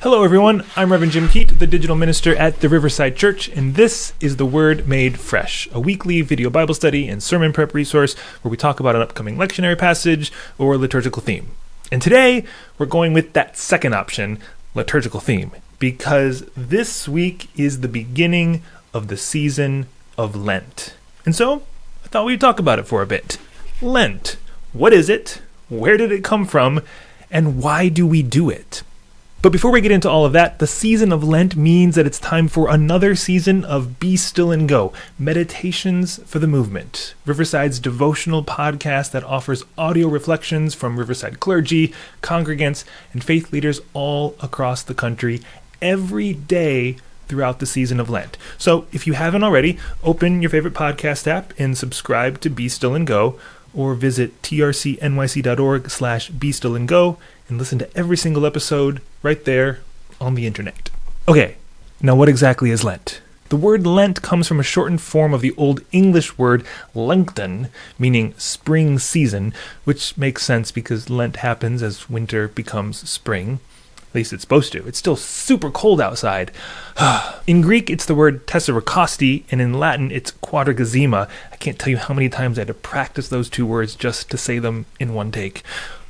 Hello everyone, I'm Reverend Jim Keat, the digital minister at the Riverside Church, and this is The Word Made Fresh, a weekly video Bible study and sermon prep resource where we talk about an upcoming lectionary passage or liturgical theme. And today, we're going with that second option, liturgical theme, because this week is the beginning of the season of Lent. And so, I thought we'd talk about it for a bit. Lent. What is it? Where did it come from? And why do we do it? But before we get into all of that, the season of Lent means that it's time for another season of Be Still and Go, Meditations for the Movement, Riverside's devotional podcast that offers audio reflections from Riverside clergy, congregants, and faith leaders all across the country every day throughout the season of Lent. So if you haven't already, open your favorite podcast app and subscribe to Be Still and Go, or visit trcnyc.org/BeStillAndGo and listen to every single episode right there on the internet. Okay, now what exactly is Lent? The word Lent comes from a shortened form of the Old English word Lenten, meaning spring season, which makes sense because Lent happens as winter becomes spring. At least it's supposed to. It's still super cold outside. In Greek, it's the word tesseracasti, and in Latin, it's quadragesima. I can't tell you how many times I had to practice those two words just to say them in one take.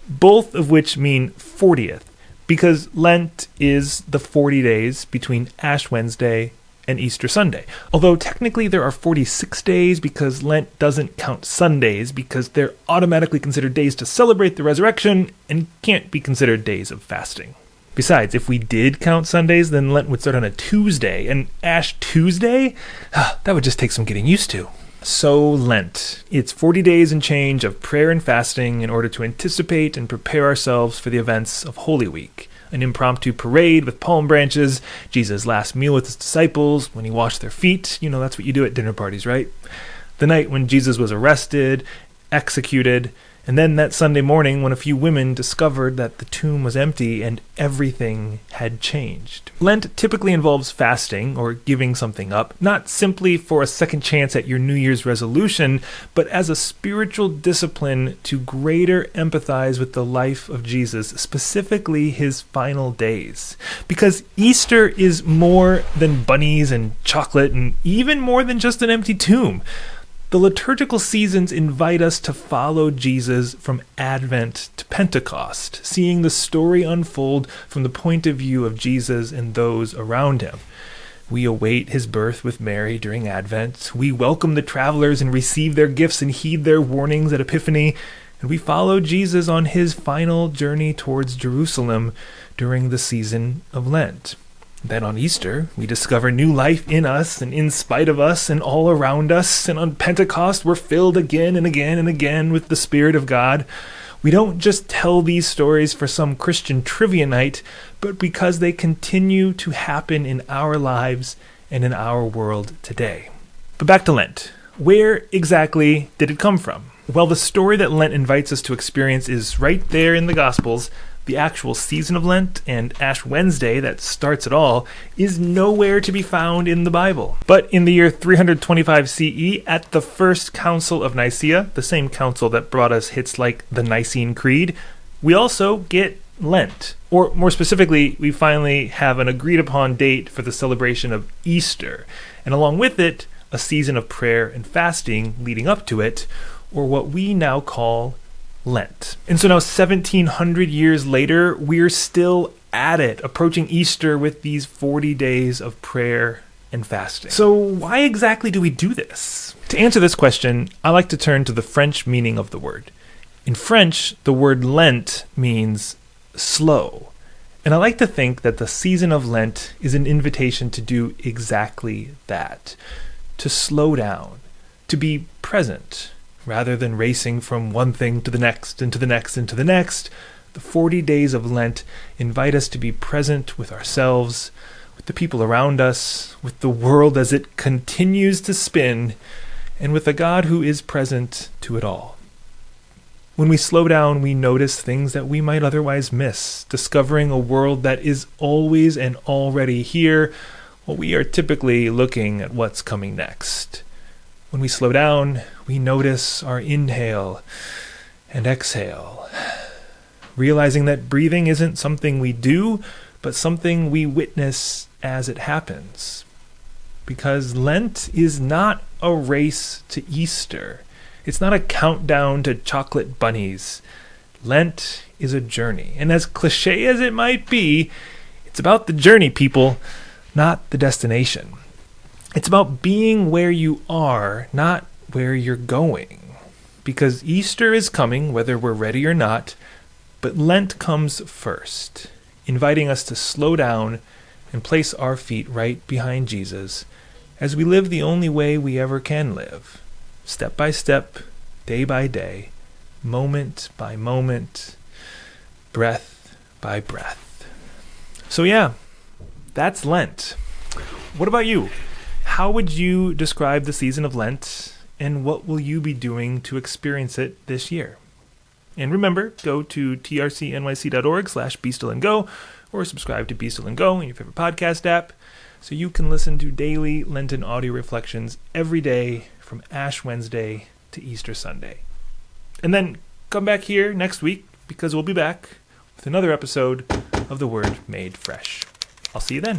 Both of which mean 40th, because Lent is the 40 days between Ash Wednesday and Easter Sunday. Although technically there are 46 days because Lent doesn't count Sundays because they're automatically considered days to celebrate the resurrection and can't be considered days of fasting. Besides, if we did count Sundays, then Lent would start on a Tuesday, and Ash Tuesday? That would just take some getting used to. So Lent. It's 40 days and change of prayer and fasting in order to anticipate and prepare ourselves for the events of Holy Week. An impromptu parade with palm branches, Jesus' last meal with his disciples, when he washed their feet. You know, that's what you do at dinner parties, right? The night when Jesus was arrested, executed, and then that Sunday morning when a few women discovered that the tomb was empty and everything had changed. Lent typically involves fasting or giving something up, not simply for a second chance at your New Year's resolution, but as a spiritual discipline to greater empathize with the life of Jesus, specifically his final days. Because Easter is more than bunnies and chocolate and even more than just an empty tomb. The liturgical seasons invite us to follow Jesus from Advent to Pentecost, seeing the story unfold from the point of view of Jesus and those around him. We await his birth with Mary during Advent. We welcome the travelers and receive their gifts and heed their warnings at Epiphany. And we follow Jesus on his final journey towards Jerusalem during the season of Lent. Then on Easter, we discover new life in us and in spite of us and all around us. And on Pentecost, we're filled again and again and again with the Spirit of God. We don't just tell these stories for some Christian trivia night, but because they continue to happen in our lives and in our world today. But back to Lent. Where exactly did it come from? Well, the story that Lent invites us to experience is right there in the Gospels. The actual season of Lent and Ash Wednesday that starts it all is nowhere to be found in the Bible. But in the year 325 CE, at the First Council of Nicaea, the same council that brought us hits like the Nicene Creed, we also get Lent. Or more specifically, we finally have an agreed upon date for the celebration of Easter, and along with it, a season of prayer and fasting leading up to it, or what we now call Lent. And so now 1700 years later, we're still at it, approaching Easter with these 40 days of prayer and fasting. So why exactly do we do this? To answer this question, I like to turn to the French meaning of the word. In French, the word Lent means slow. And I like to think that the season of Lent is an invitation to do exactly that. To slow down, to be present. Rather than racing from one thing to the next and to the next and to the next, the 40 days of Lent invite us to be present with ourselves, with the people around us, with the world as it continues to spin, and with a God who is present to it all. When we slow down, we notice things that we might otherwise miss, discovering a world that is always and already here, while we are typically looking at what's coming next. When we slow down, we notice our inhale and exhale, realizing that breathing isn't something we do, but something we witness as it happens. Because Lent is not a race to Easter. It's not a countdown to chocolate bunnies. Lent is a journey. And as cliche as it might be, it's about the journey, people, not the destination. It's about being where you are, not where you're going. Because Easter is coming, whether we're ready or not, but Lent comes first, inviting us to slow down and place our feet right behind Jesus as we live the only way we ever can live, step by step, day by day, moment by moment, breath by breath. So yeah, that's Lent. What about you? How would you describe the season of Lent, and what will you be doing to experience it this year? And remember, go to trcnyc.org/BeStillAndGo or subscribe to Be Still and Go in your favorite podcast app so you can listen to daily Lenten audio reflections every day from Ash Wednesday to Easter Sunday. And then come back here next week because we'll be back with another episode of The Word Made Fresh. I'll see you then.